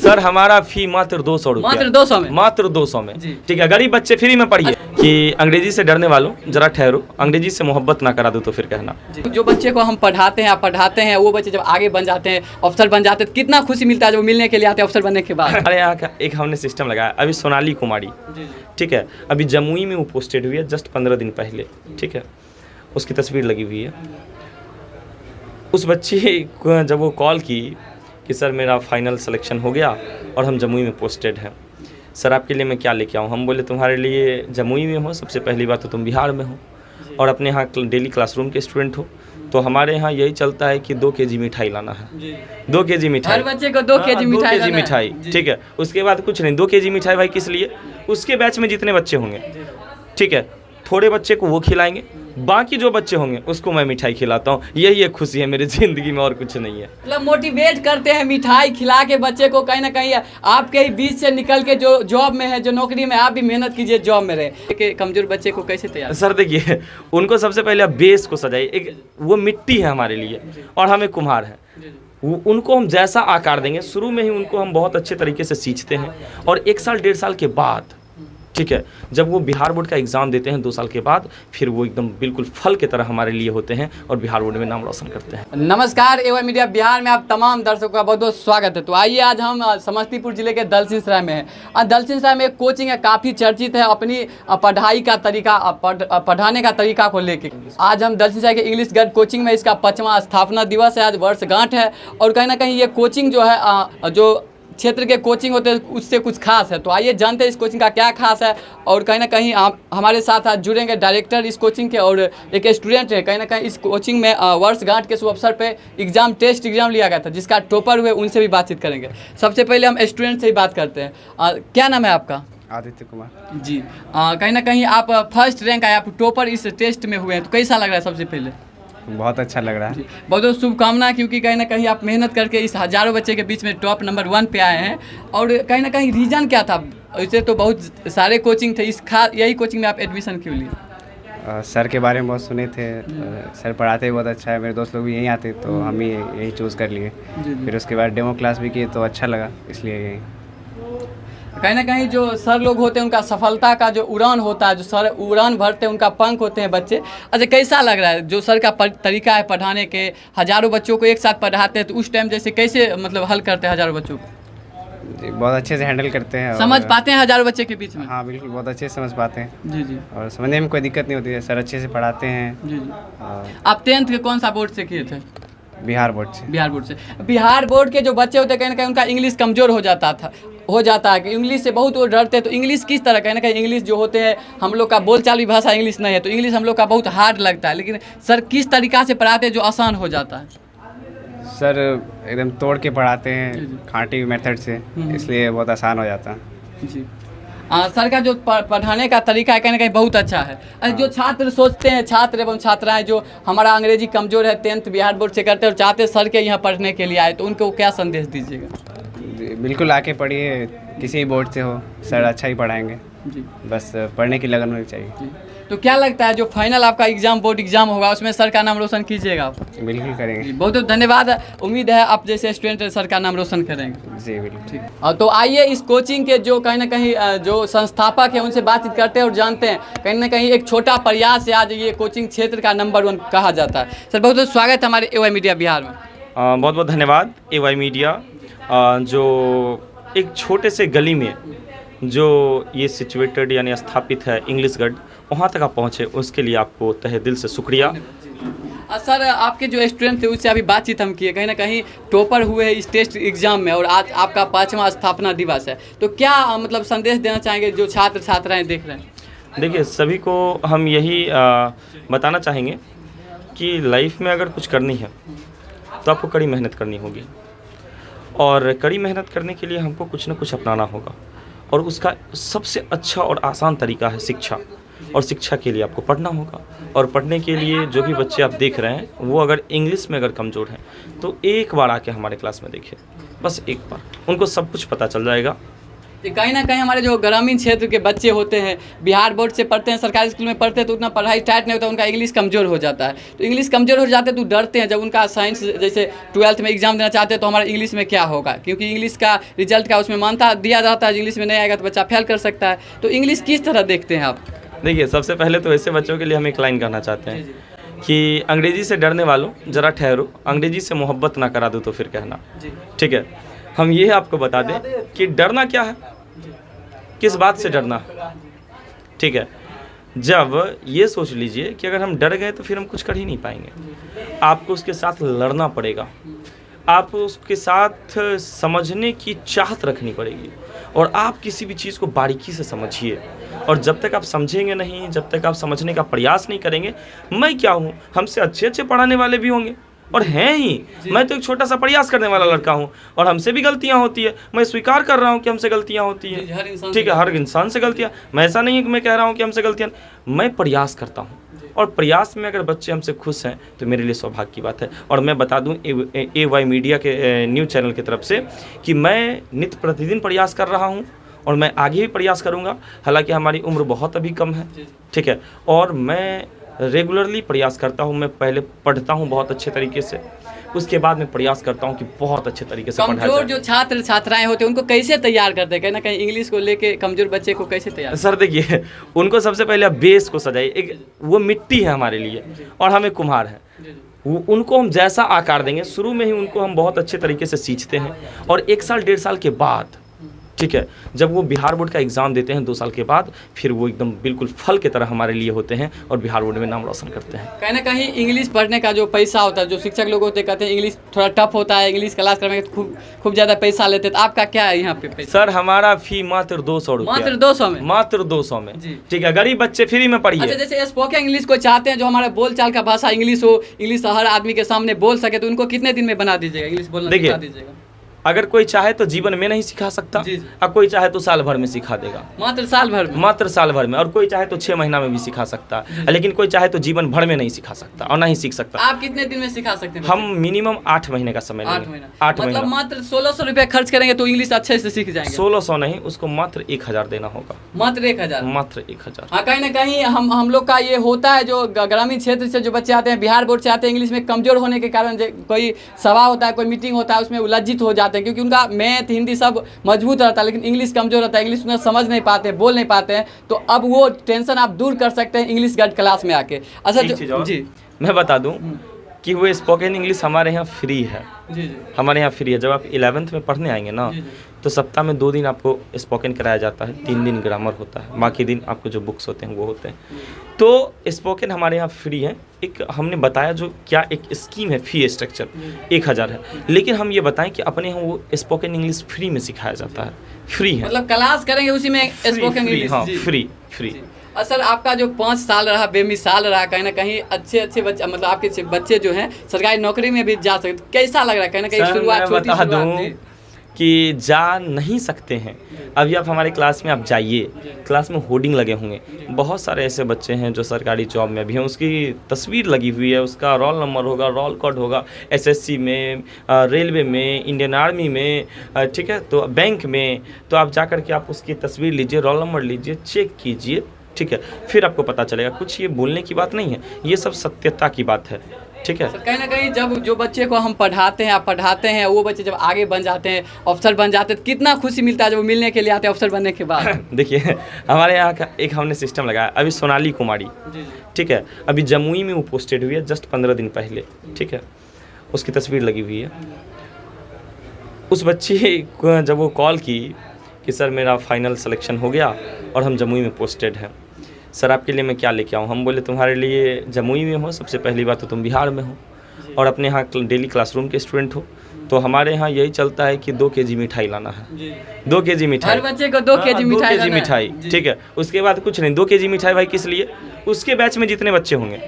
Sir हमारा फी मात्र 200 रुपया, मात्र 200 में, मात्र 200 में। ठीक है, गरीब बच्चे फ्री में पढ़िए। कि अंग्रेजी से डरने वालों जरा ठहरो, अंग्रेजी से मोहब्बत ना करा दो तो फिर कहना। जो बच्चे को हम पढ़ाते हैं, आप पढ़ाते हैं, वो बच्चे जब आगे बन जाते हैं, अफसर बन जाते हैं, कितना खुशी मिलता है जब मिलने के लिए आते हैं अफसर बनने के बाद। हमारे यहाँ का एक हमने सिस्टम लगाया, अभी सोनाली कुमारी, ठीक है, अभी जमुई में वो पोस्टेड हुई है जस्ट 15 दिन पहले, ठीक है, उसकी तस्वीर लगी हुई है। उस बच्ची को जब वो कॉल की कि सर मेरा फाइनल सिलेक्शन हो गया और हम जमुई में पोस्टेड हैं, सर आपके लिए मैं क्या लेके आऊँ। हम बोले तुम्हारे लिए जमुई में हो, सबसे पहली बात तो तुम बिहार में हो और अपने यहाँ डेली क्लासरूम के स्टूडेंट हो, तो हमारे यहाँ यही चलता है कि 2 केजी मिठाई लाना है, 2 केजी मिठाई, हर बच्चे को 2 केजी मिठाई, 2 केजी मिठाई, ठीक है। उसके बाद कुछ नहीं, 2 केजी मिठाई भाई किस लिए, उसके बैच में जितने बच्चे होंगे, ठीक है, थोड़े बच्चे को वो खिलाएंगे, बाकी जो बच्चे होंगे उसको मैं मिठाई खिलाता हूँ। यही एक खुशी है मेरी ज़िंदगी में, और कुछ नहीं है। मतलब मोटिवेट करते हैं मिठाई खिला के बच्चे को, कहीं ना कहीं आपके ही बीच से निकल के जो जॉब में है, जो नौकरी में, आप भी मेहनत कीजिए जॉब में रहे। कि कमजोर बच्चे को कैसे तैयार। सर देखिए, उनको सबसे पहले बेस को सजाइए। एक वो मिट्टी है हमारे लिए और हमें कुम्हार है, उनको हम जैसा आकार देंगे, शुरू में ही उनको हम बहुत अच्छे तरीके से सींचते हैं और 1 साल 1.5 साल के बाद, ठीक है, जब वो बिहार बोर्ड का एग्ज़ाम देते हैं 2 साल के बाद, फिर वो एकदम बिल्कुल फल की तरह हमारे लिए होते हैं और बिहार बोर्ड में नाम रोशन करते हैं। नमस्कार, एवाई मीडिया बिहार में आप तमाम दर्शकों का बहुत बहुत स्वागत है। तो आइए, आज हम समस्तीपुर जिले के दलसिंह सराय में हैं। दलसिंह सराय में एक कोचिंग है, काफ़ी चर्चित है अपनी पढ़ाई का तरीका, पढ़ाने का तरीका को लेकर। आज हम दलसिंह सराय के इंग्लिश गढ़ कोचिंग में, इसका 5वां स्थापना दिवस है, आज वर्षगांठ है और कहीं ना कहीं ये कोचिंग जो है, जो क्षेत्र के कोचिंग होते हैं उससे कुछ खास है। तो आइए जानते हैं इस कोचिंग का क्या खास है और कहीं ना कहीं आप हमारे साथ आज जुड़ेंगे डायरेक्टर इस कोचिंग के और एक स्टूडेंट है। कहीं ना कहीं इस कोचिंग में वर्षगांठ के शुभ अवसर पे टेस्ट एग्जाम लिया गया था, जिसका टॉपर हुए, उनसे भी बातचीत करेंगे। सबसे पहले हम स्टूडेंट से ही बात करते हैं। क्या नाम है आपका? आदित्य कुमार जी। कहीं ना कहीं आप फर्स्ट रैंक आए, आप टॉपर इस टेस्ट में हुए हैं, तो कैसा लग रहा है? सबसे पहले बहुत अच्छा लग रहा है। बहुत बहुत शुभकामना, क्योंकि कहीं ना कहीं आप मेहनत करके इस हज़ारों बच्चे के बीच में टॉप नंबर 1 पे आए हैं। और कहीं ना कहीं रीज़न क्या था? वैसे तो बहुत सारे कोचिंग थे, यही कोचिंग में आप एडमिशन क्यों लिए? सर के बारे में बहुत सुने थे, सर पढ़ाते बहुत अच्छा है, मेरे दोस्त लोग भी यहीं आते तो हम ही यही चूज़ कर लिए। फिर उसके बाद डेमो क्लास भी किए तो अच्छा लगा, इसलिए यही। कहीं ना कहीं जो सर लोग होते हैं उनका सफलता का जो उड़ान होता है, जो सर उड़ान भरते हैं, उनका पंख होते हैं बच्चे। अच्छा, कैसा लग रहा है जो सर का तरीका है पढ़ाने के? हज़ारों बच्चों को एक साथ पढ़ाते हैं, तो उस टाइम जैसे कैसे मतलब हल करते हैं हज़ारों बच्चों को? जी, बहुत अच्छे से हैंडल करते हैं। समझ पाते हैं हज़ारों बच्चे के बीच में? हाँ बिल्कुल, बहुत अच्छे से समझ पाते हैं। जी जी। और समझने में कोई दिक्कत नहीं होती है, सर अच्छे से पढ़ाते हैं। जी जी। आप 10th के कौन सा बोर्ड से किए थे? बिहार बोर्ड से। बिहार बोर्ड से। बिहार बोर्ड के जो बच्चे होते हैं, कहीं ना कहीं उनका इंग्लिश कमज़ोर हो जाता है कि इंग्लिश से बहुत वो डरते हैं। तो इंग्लिश किस तरह, कहीं ना कहीं इंग्लिश जो होते हैं, हम लोग का बोलचाली भाषा इंग्लिश नहीं है, तो इंग्लिश हम लोग का बहुत हार्ड लगता है, लेकिन सर किस तरीक़ा से पढ़ाते हैं जो आसान हो जाता है? सर एकदम तोड़ के पढ़ाते हैं, खांटी मेथड से, इसलिए बहुत आसान हो जाता है। जी। सर का जो पढ़ाने का तरीका है कहीं ना कहीं बहुत अच्छा है। जो छात्र सोचते हैं, छात्र एवं छात्राएं जो हमारा अंग्रेजी कमज़ोर है, 10th बिहार बोर्ड से करते हैं और चाहते हैं सर के यहाँ पढ़ने के लिए आए, तो उनको क्या संदेश दीजिएगा? बिल्कुल आके पढ़िए, किसी भी बोर्ड से हो, सर अच्छा ही पढ़ाएंगे जी। बस पढ़ने की लगन होनी चाहिए। तो क्या लगता है जो फाइनल आपका एग्जाम, बोर्ड एग्जाम होगा, उसमें सर का नाम रोशन कीजिएगा आप? बिल्कुल करेंगे। बहुत बहुत धन्यवाद। उम्मीद है आप जैसे स्टूडेंट सर का नाम रोशन करेंगे। जी बिल्कुल। ठीक। तो आइए इस कोचिंग के जो कहीं ना कहीं जो संस्थापक है उनसे बातचीत करते हैं और जानते हैं कहीं ना कहीं एक छोटा प्रयास से आज ये कोचिंग क्षेत्र का नंबर 1 कहा जाता है। सर बहुत बहुत स्वागत है हमारे एवाई मीडिया बिहार में। बहुत बहुत धन्यवाद। एवाई मीडिया जो एक छोटे से गली में जो ये सिचुएटेड यानी स्थापित है इंग्लिश गढ़, वहाँ तक आप पहुँचे, उसके लिए आपको तहे दिल से शुक्रिया। सर आपके जो स्टूडेंट थे उससे अभी बातचीत हम किए, कहीं ना कहीं टॉपर हुए हैं इस टेस्ट एग्जाम में और आज आपका 5वां स्थापना दिवस है, तो क्या मतलब संदेश देना चाहेंगे जो छात्र छात्राएं देख रहे हैं? देखिए, सभी को हम यही बताना चाहेंगे कि लाइफ में अगर कुछ करनी है तो आपको कड़ी मेहनत करनी होगी और कड़ी मेहनत करने के लिए हमको कुछ ना कुछ अपनाना होगा और उसका सबसे अच्छा और आसान तरीका है शिक्षा। और शिक्षा के लिए आपको पढ़ना होगा और पढ़ने के लिए जो भी बच्चे आप देख रहे हैं वो अगर इंग्लिश में अगर कमज़ोर हैं तो एक बार आके हमारे क्लास में देखिए, बस एक बार, उनको सब कुछ पता चल जाएगा कि कहीं ना कहीं हमारे जो ग्रामीण क्षेत्र के बच्चे होते हैं बिहार बोर्ड से पढ़ते हैं, सरकारी स्कूल में पढ़ते हैं, तो उतना पढ़ाई टाइट नहीं होता, उनका इंग्लिश कमज़ोर हो जाता है। तो इंग्लिश कमज़ोर हो जाते हैं तो डरते हैं जब उनका साइंस जैसे 12th में एग्जाम देना चाहते हैं तो हमारा इंग्लिश में क्या होगा, क्योंकि इंग्लिश का रिजल्ट का उसमें मान्यता दिया जाता है, इंग्लिश में नहीं आएगा तो बच्चा फेल कर सकता है। तो इंग्लिश किस तरह देखते हैं आप? देखिए, सबसे पहले तो ऐसे बच्चों के लिए हम एक लाइन कहना चाहते हैं कि अंग्रेजी से डरने वालों ज़रा ठहरो, अंग्रेजी से मोहब्बत ना करा दो तो फिर कहना। ठीक है, हम ये आपको बता दें कि डरना क्या है, किस बात से डरना। ठीक है, जब ये सोच लीजिए कि अगर हम डर गए तो फिर हम कुछ कर ही नहीं पाएंगे। आपको उसके साथ लड़ना पड़ेगा, आपको उसके साथ समझने की चाहत रखनी पड़ेगी और आप किसी भी चीज़ को बारीकी से समझिए। और जब तक आप समझेंगे नहीं, जब तक आप समझने का प्रयास नहीं करेंगे, मैं क्या हूँ, हमसे अच्छे अच्छे पढ़ाने वाले भी होंगे और हैं ही। मैं तो एक छोटा सा प्रयास करने वाला लड़का हूँ और हमसे भी गलतियाँ होती है, मैं स्वीकार कर रहा हूँ कि हमसे गलतियाँ होती हैं। ठीक है, हर इंसान से गलतियाँ, मैं ऐसा नहीं है कि मैं कह रहा हूँ कि हमसे गलतियाँ, मैं प्रयास करता हूँ और प्रयास में अगर बच्चे हमसे खुश हैं तो मेरे लिए सौभाग्य की बात है। और मैं बता दूं AY मीडिया के न्यूज़ चैनल की तरफ से कि मैं नित्य प्रतिदिन प्रयास कर रहा हूं और मैं आगे भी प्रयास करूंगा। हालांकि हमारी उम्र बहुत अभी कम है, ठीक है, और मैं रेगुलरली प्रयास करता हूं। मैं पहले पढ़ता हूं बहुत अच्छे तरीके से, उसके बाद मैं प्रयास करता हूं कि बहुत अच्छे तरीके से पढ़ाया कमजोर जो छात्र छात्राएं होते हैं उनको कैसे तैयार करते हैं, कहीं ना कहीं इंग्लिश को लेके कमजोर बच्चे को कैसे तैयार? सर देखिए, उनको सबसे पहले आप बेस को सजाइए। एक वो मिट्टी है हमारे लिए और हमें कुम्हार है, उनको हम जैसा आकार देंगे, शुरू में ही उनको हम बहुत अच्छे तरीके से सींचते हैं और 1 साल 1.5 साल के बाद, ठीक है, जब वो बिहार बोर्ड का एग्ज़ाम देते हैं 2 साल के बाद, फिर वो एकदम बिल्कुल फल की तरह हमारे लिए होते हैं और बिहार बोर्ड में नाम रोशन करते हैं। कहीं ना कहीं इंग्लिश पढ़ने का जो पैसा होता है, जो शिक्षक लोग होते हैं कहते हैं इंग्लिश थोड़ा टफ होता है, इंग्लिश क्लास करने में खूब ज़्यादा पैसा लेते हैं, तो आपका क्या है यहाँ पे पैसा? सर हमारा फ़ी मात्र 200 रुपये, मात्र 200 में, मात्र 200 में। ठीक है, गरीब बच्चे फ्री में पढ़िए। अच्छा, जैसे स्पोकन इंग्लिश को चाहते हैं जो हमारे बोलचाल का भाषा इंग्लिश हो, इंग्लिश हर आदमी के सामने बोल सके, तो उनको कितने दिन में बना दीजिएगा, इंग्लिश बोलना सिखा दीजिएगा? अगर कोई चाहे तो जीवन में नहीं सिखा सकता और कोई चाहे तो साल भर में सिखा देगा। मात्र साल भर में? मात्र साल भर में। और कोई चाहे तो 6 महीना में भी सिखा सकता, लेकिन कोई चाहे तो जीवन भर में नहीं सिखा सकता और नहीं सीख सकता। आप कितने दिन में सिखा सकते हैं? हम मिनिमम 8 महीने का समय लेंगे। 8 महीना। मतलब मात्र 1600 रुपये खर्च करेंगे तो इंग्लिश अच्छे से सीख जाएंगे? 1600 नहीं, उसको मात्र 1000 देना होगा। मात्र 1000? मात्र 1000। हाँ, कहीं ना कहीं हम लोग का ये होता है, जो ग्रामीण क्षेत्र से जो बच्चे आते हैं, बिहार बोर्ड से आते हैं, इंग्लिश में कमजोर होने के कारण कोई सभा होता है, कोई मीटिंग होता है, उसमें लज्जित हो जाते हैं क्योंकि उनका मैथ हिंदी सब मजबूत रहता है, लेकिन इंग्लिश कमजोर रहता है, इंग्लिश उन्हें समझ नहीं पाते, बोल नहीं पाते हैं। तो अब वो टेंशन आप दूर कर सकते हैं इंग्लिश गाइड क्लास में आके। अच्छा जी, मैं बता दूं कि वो स्पोकन इंग्लिश हमारे यहाँ फ्री है। जी। हमारे यहाँ फ्री है। जब आप 11th में पढ़ने आएंगे ना, तो सप्ताह में 2 दिन आपको स्पोकन कराया जाता है, 3 दिन ग्रामर होता है, बाकी दिन आपको जो बुक्स होते हैं वो होते हैं। तो स्पोकन हमारे यहाँ फ्री है। एक हमने बताया जो क्या एक स्कीम है, फी स्ट्रक्चर 1000 है, लेकिन हम ये बताएं कि अपने यहाँ वो स्पोकन इंग्लिश फ्री में सिखाया जाता है, फ्री है। मतलब क्लास करेंगे उसी में स्पोकन इंग्लिश? हाँ, फ्री। और सर आपका जो 5 साल रहा, बेमिसाल रहा, कहीं ना कहीं अच्छे बच्चे, मतलब आपके बच्चे जो हैं सरकारी नौकरी में भी जा सकते, कैसा लग रहा है? कहीं ना कहीं शुरुआत छोटी शुरुआत कि जा नहीं सकते हैं। अभी आप हमारे क्लास में आप जाइए, क्लास में होर्डिंग लगे होंगे, बहुत सारे ऐसे बच्चे हैं जो सरकारी जॉब में भी हैं, उसकी तस्वीर लगी हुई है, उसका रोल नंबर होगा, रोल कोड होगा, SSC में, रेलवे में, इंडियन आर्मी में, ठीक है, तो बैंक में। तो आप जा कर के आप उसकी तस्वीर लीजिए, रोल नंबर लीजिए, चेक कीजिए, ठीक है, फिर आपको पता चलेगा। कुछ ये बोलने की बात नहीं है, ये सब सत्यता की बात है, ठीक है। कहीं ना कहीं जब जो बच्चे को हम पढ़ाते हैं वो बच्चे जब आगे बन जाते हैं, अफसर बन जाते हैं, कितना खुशी मिलता है जब वो मिलने के लिए आते हैं अफसर बनने के बाद? देखिए, हमारे यहाँ का एक हमने सिस्टम लगाया, अभी सोनाली कुमारी, ठीक है, अभी जमुई में वो पोस्टेड हुई है जस्ट 15 दिन पहले, ठीक है, उसकी तस्वीर लगी हुई है। उस बच्ची को जब वो कॉल की कि सर मेरा फाइनल सिलेक्शन हो गया और हम जमुई में पोस्टेड हैं, सर आपके लिए मैं क्या लेके आऊँ? हम बोले तुम्हारे लिए जमुई में हो, सबसे पहली बात तो तुम बिहार में हो और अपने यहाँ डेली क्लासरूम के स्टूडेंट हो, तो हमारे यहाँ यही चलता है कि 2 KG मिठाई लाना है। 2 KG मिठाई, हर बच्चे को 2 KG मिठाई, 2 KG मिठाई, ठीक है। उसके बाद कुछ नहीं, 2 KG मिठाई भाई किस लिए? उसके बैच में जितने बच्चे होंगे,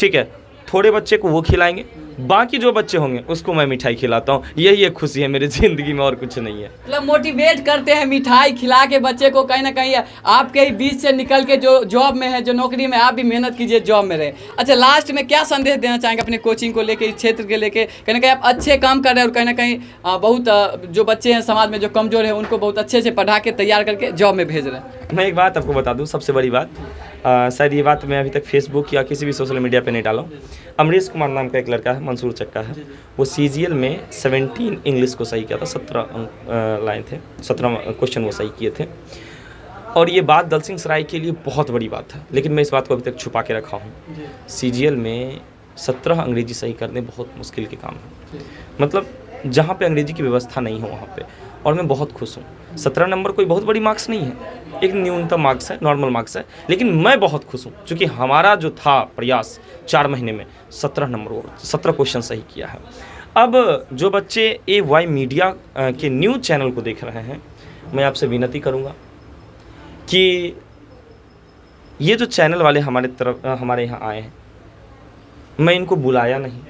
ठीक है, थोड़े बच्चे को वो खिलाएंगे बाकी जो बच्चे होंगे उसको मैं मिठाई खिलाता हूँ, यही एक खुशी है मेरी ज़िंदगी में, और कुछ नहीं है। मतलब मोटिवेट करते हैं मिठाई खिला के बच्चे को, कहीं ना कहीं आपके ही बीच से निकल के जो जॉब में है, जो नौकरी में, आप भी मेहनत कीजिए, जॉब में रहे। अच्छा, लास्ट में क्या संदेश देना चाहेंगे अपने कोचिंग को लेके, इस क्षेत्र के लेके? कहीं ना कहीं आप अच्छे काम कर रहे हैं और कहीं ना कहीं बहुत जो बच्चे हैं समाज में जो कमज़ोर है उनको बहुत अच्छे से पढ़ा के तैयार करके जॉब में भेज रहे हैं। मैं एक बात आपको बता दूं, सबसे बड़ी बात, शायद ये बात मैं अभी तक फेसबुक या किसी भी सोशल मीडिया पे नहीं डाला हूँ। अमरीश कुमार नाम का एक लड़का है, मंसूर चक्का है, वो CGL में 17 इंग्लिश को सही किया था, 17 लाइन थे, 17 क्वेश्चन वो सही किए थे। और ये बात दलसिंह सराय के लिए बहुत बड़ी बात है, लेकिन मैं इस बात को अभी तक छुपा के रखा हूँ। CGL में 17 अंग्रेजी सही करने बहुत मुश्किल के काम है, मतलब जहाँ पे अंग्रेजी की व्यवस्था नहीं हो वहाँ पे, और मैं बहुत खुश हूँ। 17 नंबर कोई बहुत बड़ी मार्क्स नहीं है, एक न्यूनतम मार्क्स है, नॉर्मल मार्क्स है, लेकिन मैं बहुत खुश हूँ क्योंकि हमारा जो था प्रयास 4 महीने में 17 नंबर 17 क्वेश्चन सही किया है। अब जो बच्चे AY मीडिया के न्यूज़ चैनल को देख रहे हैं, मैं आपसे विनती करूँगा कि ये जो चैनल वाले हमारे यहाँ आए हैं, मैं इनको बुलाया नहीं,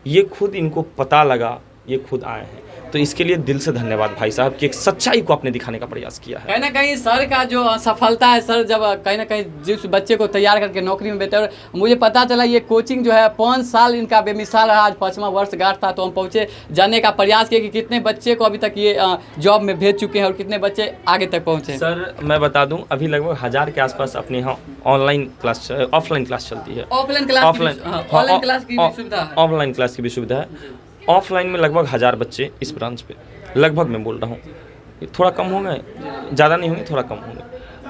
ये खुद इनको पता लगा, ये खुद आए हैं, तो इसके लिए दिल से धन्यवाद भाई साहब कि एक सच्चाई को आपने दिखाने का प्रयास किया है। कहीं ना कहीं सर का जो सफलता है, सर जब कहीं ना कहीं जिस बच्चे को तैयार करके नौकरी में बैठे, और मुझे पता चला ये कोचिंग जो है 5 साल इनका बेमिसाल रहा, आज 5वां वर्षगांठ था, तो हम पहुँचे, जानने का प्रयास किए कि कितने बच्चे को अभी तक ये जॉब में भेज चुके हैं और कितने बच्चे आगे तक पहुँचे। सर मैं बता दूँ, अभी लगभग 1000 के आसपास अपने यहाँ ऑफलाइन क्लास चलती है। ऑफलाइन क्लास की भी सुविधा है, ऑफलाइन क्लास की भी सुविधा है। ऑफलाइन में लगभग 1000 बच्चे इस ब्रांच पे, लगभग मैं बोल रहा हूँ, थोड़ा कम होंगे, ज़्यादा नहीं होंगे, थोड़ा कम होंगे।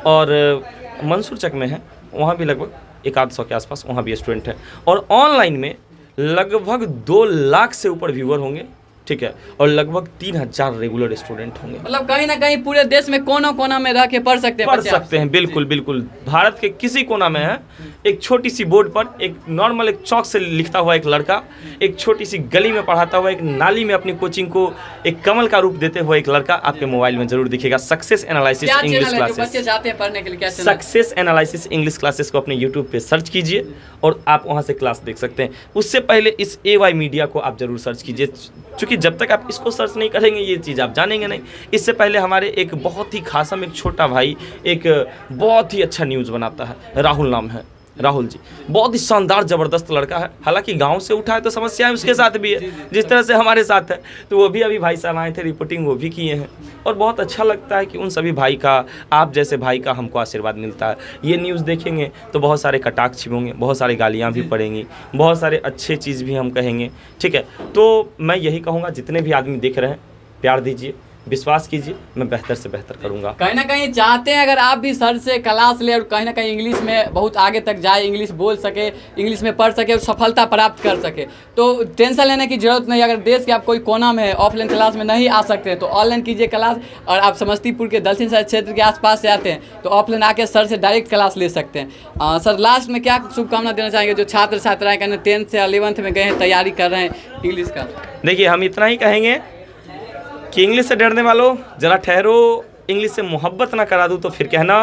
और मंसूर चक में है, वहाँ भी लगभग 100 के आसपास वहाँ भी स्टूडेंट है। और ऑनलाइन में लगभग 2 लाख से ऊपर व्यूअर होंगे, ठीक है, और लगभग 3000 रेगुलर स्टूडेंट होंगे। मतलब कहीं ना कहीं पूरे देश में कोना कोना में रह के पढ़ सकते हैं बिल्कुल बिल्कुल, भारत के किसी कोना में है। एक छोटी सी बोर्ड पर एक नॉर्मल एक चौक से लिखता हुआ एक लड़का, एक छोटी सी गली में पढ़ाता हुआ, एक नाली में अपनी कोचिंग को एक कमल का रूप देते हुए एक लड़का आपके मोबाइल में जरूर दिखेगा। सक्सेस एनालिसिस इंग्लिश क्लासेस, पढ़ने के लिए सक्सेस एनालिसिस इंग्लिश क्लासेस को अपने यूट्यूब पे सर्च कीजिए और आप वहाँ से क्लास देख सकते हैं। उससे पहले इस AY मीडिया को आप जरूर सर्च कीजिए, क्योंकि जब तक आप इसको सर्च नहीं करेंगे ये चीज़ आप जानेंगे नहीं। इससे पहले हमारे एक बहुत ही खास, हम एक छोटा भाई, एक बहुत ही अच्छा न्यूज़ बनाता है, राहुल नाम है, राहुल जी बहुत ही शानदार ज़बरदस्त लड़का है। हालांकि गांव से उठा है तो समस्याएं उसके साथ भी है, जिस तरह से हमारे साथ है। तो वो भी अभी भाई साहब आए थे, रिपोर्टिंग वो भी किए हैं, और बहुत अच्छा लगता है कि उन सभी भाई का, आप जैसे भाई का हमको आशीर्वाद मिलता है। ये न्यूज़ देखेंगे तो बहुत सारे कटाक्ष भी होंगे, बहुत सारी गालियाँ भी पड़ेंगी, बहुत सारे अच्छे चीज़ भी हम कहेंगे, ठीक है। तो मैं यही कहूँगा, जितने भी आदमी देख रहे हैं प्यार दीजिए, विश्वास कीजिए, मैं बेहतर से बेहतर करूंगा। कहीं ना कहीं चाहते हैं अगर आप भी सर से क्लास ले और कहीं ना कहीं इंग्लिश में बहुत आगे तक जाए, इंग्लिश बोल सके, इंग्लिश में पढ़ सके और सफलता प्राप्त कर सके, तो टेंशन लेने की जरूरत नहीं। अगर देश के आप कोई कोना में है, ऑफलाइन क्लास में नहीं आ सकते तो ऑनलाइन कीजिए क्लास, और आप समस्तीपुर के दलसिंह सराय क्षेत्र के आसपास से आते हैं तो ऑफलाइन आके सर से डायरेक्ट क्लास ले सकते हैं। सर लास्ट में क्या शुभकामना देना चाहेंगे जो छात्र छात्राएँ कहने 10th से 11th में गए हैं, तैयारी कर रहे हैं इंग्लिश का? देखिए, हम इतना ही कहेंगे कि इंग्लिश से डरने वालों जरा ठहरो, इंग्लिश से मोहब्बत ना करा दूँ तो फिर कहना।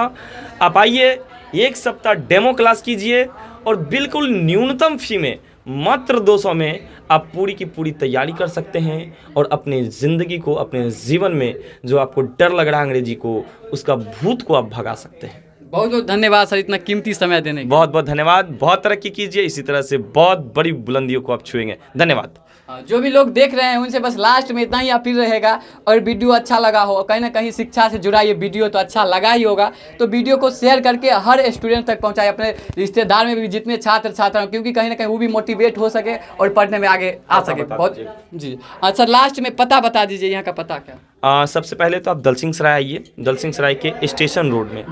आप आइए, 1 सप्ताह डेमो क्लास कीजिए और बिल्कुल न्यूनतम फी में, मात्र 200 में आप पूरी की पूरी तैयारी कर सकते हैं और अपने ज़िंदगी को, अपने जीवन में जो आपको डर लग रहा है अंग्रेजी को, उसका भूत को आप भगा सकते हैं। बहुत बहुत धन्यवाद सर, इतना कीमती समय देने के। बहुत बहुत धन्यवाद, बहुत तरक्की कीजिए, इसी तरह से बहुत बड़ी बुलंदियों को आप छुएंगे। धन्यवाद। जो भी लोग देख रहे हैं उनसे बस लास्ट में इतना ही अपील रहेगा, और वीडियो अच्छा लगा हो, कहीं ना कहीं शिक्षा से जुड़ा ये वीडियो तो अच्छा लगा ही होगा, तो वीडियो को शेयर करके हर स्टूडेंट तक पहुंचाए, अपने रिश्तेदार में भी जितने छात्र छात्रा, क्योंकि कहीं ना कहीं वो भी मोटिवेट हो सके और पढ़ने में आगे आ सके। बहुत जी सर, लास्ट में पता बता दीजिए, यहाँ का पता क्या? सबसे पहले तो आप दलसिंह सराय आइए, दलसिंह सराय के स्टेशन रोड में,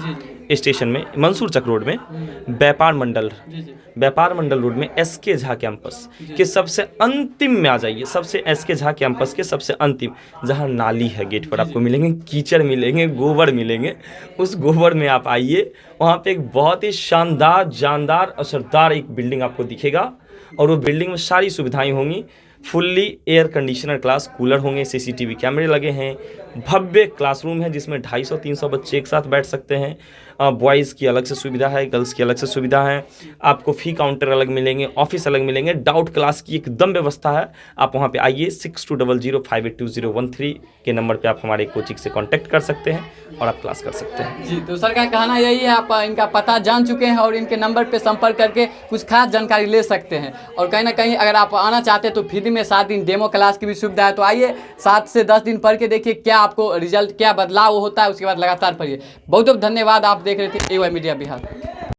स्टेशन में मंसूर चक रोड में व्यापार मंडल रोड में SK झा कैंपस के सबसे अंतिम में आ जाइए। सबसे SK झा कैंपस के सबसे अंतिम, जहाँ नाली है, गेट पर आपको मिलेंगे कीचड़, मिलेंगे गोबर, मिलेंगे। उस गोबर में आप आइए, वहाँ पे एक बहुत ही शानदार, जानदार, असरदार एक बिल्डिंग आपको दिखेगा, और वो बिल्डिंग में सारी सुविधाएं होंगी। Fully air conditioner class, cooler होंगे, CCTV कैमरे लगे हैं, भव्य क्लासरूम है जिसमें 250-300 बच्चे एक साथ बैठ सकते हैं, बॉयज़ की अलग से सुविधा है, गर्ल्स की अलग से सुविधा है, आपको फ़ी काउंटर अलग मिलेंगे, ऑफिस अलग मिलेंगे, डाउट क्लास की एकदम व्यवस्था है। आप वहाँ पे आइए, 6200582013 के नंबर पे आप हमारे कोचिंग से कांटेक्ट कर सकते हैं और आप क्लास कर सकते हैं। जी, तो सर का कहना यही है, आप इनका पता जान चुके हैं और इनके नंबर पे संपर्क करके कुछ खास जानकारी ले सकते हैं। और कहीं ना कहीं अगर आप आना चाहते हैं तो फ्री में 7 दिन डेमो क्लास की भी सुविधा है। तो आइए 7 से 10 दिन पढ़ के देखिए क्या आपको रिजल्ट, क्या बदलाव होता है, उसके बाद लगातार पढ़िए। बहुत बहुत धन्यवाद। आप देख रहे थे AY मीडिया बिहार।